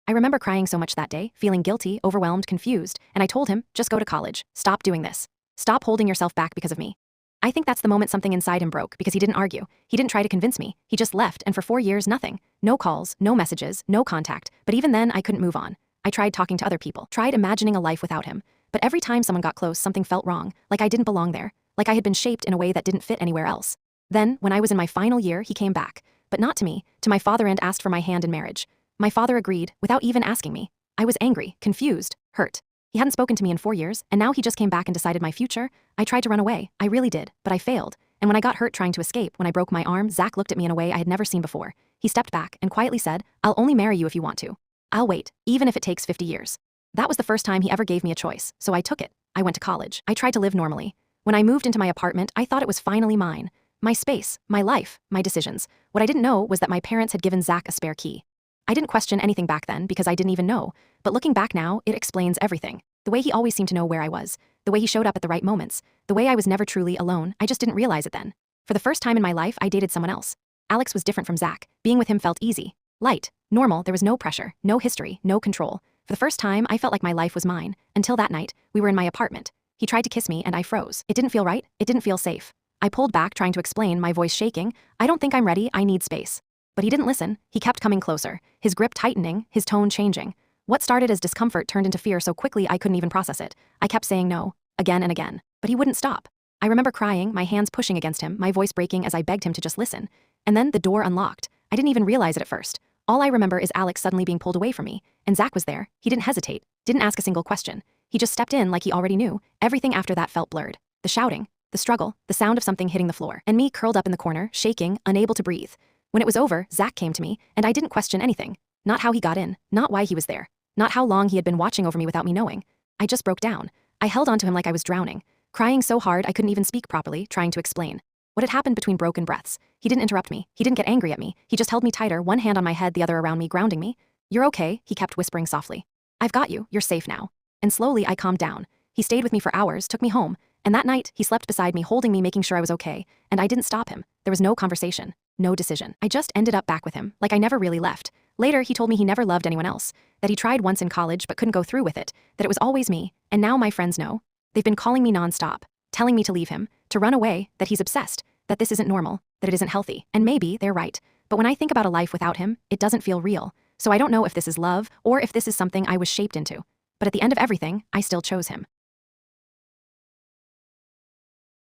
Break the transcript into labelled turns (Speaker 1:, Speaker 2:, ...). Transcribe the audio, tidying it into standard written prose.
Speaker 1: I remember crying so much that day, feeling guilty, overwhelmed, confused, and I told him, just go to college. Stop doing this. Stop holding yourself back because of me. I think that's the moment something inside him broke because he didn't argue. He didn't try to convince me. He just left, and for 4 years, nothing. No calls, no messages, no contact. But even then, I couldn't move on. I tried talking to other people, tried imagining a life without him. But every time someone got close, something felt wrong, like I didn't belong there, like I had been shaped in a way that didn't fit anywhere else. Then, when I was in my final year, he came back. But not to me, to my father, and asked for my hand in marriage. My father agreed, without even asking me. I was angry, confused, hurt. He hadn't spoken to me in 4 years, and now he just came back and decided my future. I tried to run away, I really did, but I failed. And when I got hurt trying to escape, when I broke my arm, Zach looked at me in a way I had never seen before. He stepped back and quietly said, "I'll only marry you if you want to. I'll wait, even if it takes 50 years. That was the first time he ever gave me a choice, so I took it. I went to college. I tried to live normally. When I moved into my apartment, I thought it was finally mine. My space, my life, my decisions. What I didn't know was that my parents had given Zach a spare key. I didn't question anything back then because I didn't even know, but looking back now, it explains everything. The way he always seemed to know where I was, the way he showed up at the right moments, the way I was never truly alone, I just didn't realize it then. For the first time in my life, I dated someone else. Alex was different from Zach. Being with him felt easy, light, normal. There was no pressure, no history, no control. For the first time, I felt like my life was mine. Until that night, we were in my apartment. He tried to kiss me and I froze. It didn't feel right, it didn't feel safe. I pulled back, trying to explain, my voice shaking. "I don't think I'm ready, I need space." But he didn't listen. He kept coming closer, his grip tightening, his tone changing. What started as discomfort turned into fear so quickly I couldn't even process it. I kept saying no, again and again, but he wouldn't stop. I remember crying, my hands pushing against him, my voice breaking as I begged him to just listen. And then the door unlocked. I didn't even realize it at first. All I remember is Alex suddenly being pulled away from me, and Zach was there. He didn't hesitate, didn't ask a single question. He just stepped in like he already knew. Everything after that felt blurred. The shouting, the struggle, the sound of something hitting the floor, and me curled up in the corner, shaking, unable to breathe. When it was over, Zach came to me, and I didn't question anything. Not how he got in, not why he was there, not how long he had been watching over me without me knowing. I just broke down. I held onto him like I was drowning, crying so hard I couldn't even speak properly, trying to explain what had happened between broken breaths. He didn't interrupt me. He didn't get angry at me. He just held me tighter, one hand on my head, the other around me, grounding me. "You're okay," he kept whispering softly. "I've got you. You're safe now." And slowly I calmed down. He stayed with me for hours, took me home, and that night he slept beside me, holding me, making sure I was okay, and I didn't stop him. There was no conversation, no decision. I just ended up back with him, like I never really left. Later, he told me he never loved anyone else, that he tried once in college but couldn't go through with it, that it was always me, and now my friends know. They've been calling me nonstop, telling me to leave him, to run away, that he's obsessed, that this isn't normal, that it isn't healthy, and maybe they're right. But when I think about a life without him, it doesn't feel real, so I don't know if this is love or if this is something I was shaped into. But at the end of everything, I still chose him.